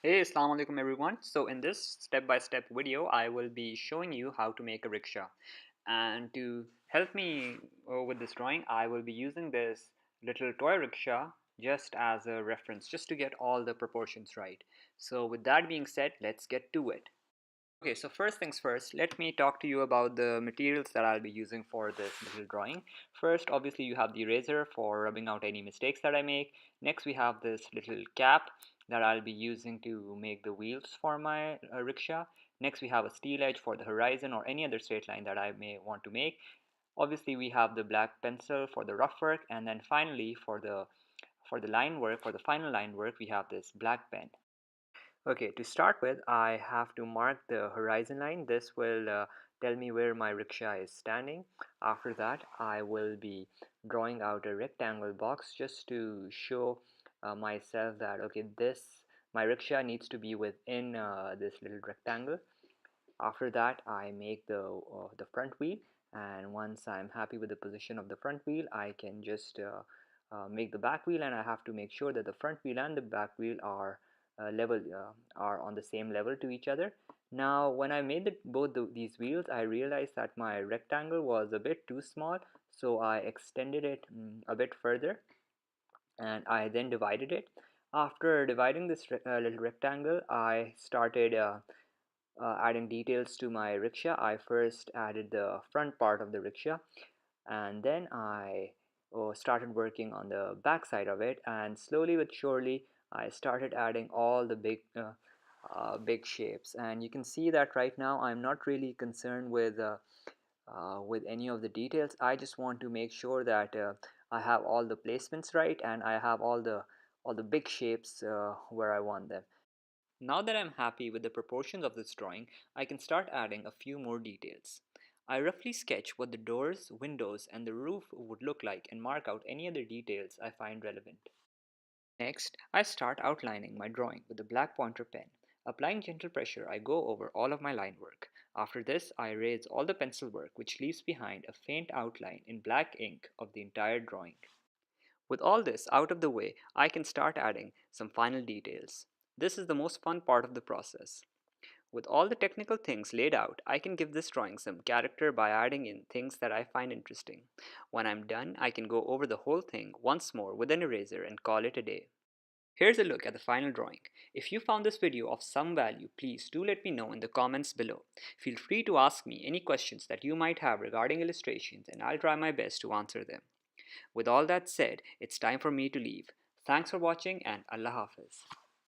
Hey, Assalamu alaikum everyone. So in this step-by-step video, I will be showing you how to make a rickshaw. And to help me with this drawing, I will be using this little toy rickshaw just as a reference, just to get all the proportions right. So with that being said, let's get to it. Okay, so first things first, let me talk to you about the materials that I'll be using for this little drawing. First, obviously, you have the eraser for rubbing out any mistakes that I make. Next, we have this little cap that I'll be using to make the wheels for my rickshaw. Next, we have a steel edge for the horizon or any other straight line that I may want to make. Obviously, we have the black pencil for the rough work, and then finally, for the line work, for the final line work, we have this black pen. Okay, to start with, I have to mark the horizon line. This will tell me where my rickshaw is standing. After that, I will be drawing out a rectangle box just to show myself that okay, my rickshaw needs to be within this little rectangle. After that, I make the front wheel, and once I'm happy with the position of the front wheel, I can just make the back wheel, and I have to make sure that the front wheel and the back wheel are are on the same level to each other. Now, when I made these wheels, I realized that my rectangle was a bit too small, so I extended it a bit further, and I then divided it. After dividing this little rectangle, I started adding details to my rickshaw. I first added the front part of the rickshaw, and then I started working on the back side of it, and slowly but surely I started adding all the big shapes. And you can see that right now I'm not really concerned with any of the details. I just want to make sure that I have all the placements right, and I have all the big shapes where I want them. Now that I'm happy with the proportions of this drawing, I can start adding a few more details. I roughly sketch what the doors, windows, and the roof would look like and mark out any other details I find relevant. Next, I start outlining my drawing with a black pointer pen. Applying gentle pressure, I go over all of my line work. After this, I erase all the pencil work, which leaves behind a faint outline in black ink of the entire drawing. With all this out of the way, I can start adding some final details. This is the most fun part of the process. With all the technical things laid out, I can give this drawing some character by adding in things that I find interesting. When I'm done, I can go over the whole thing once more with an eraser and call it a day. Here's a look at the final drawing. If you found this video of some value, please do let me know in the comments below. Feel free to ask me any questions that you might have regarding illustrations, and I'll try my best to answer them. With all that said, it's time for me to leave. Thanks for watching, and Allah Hafiz.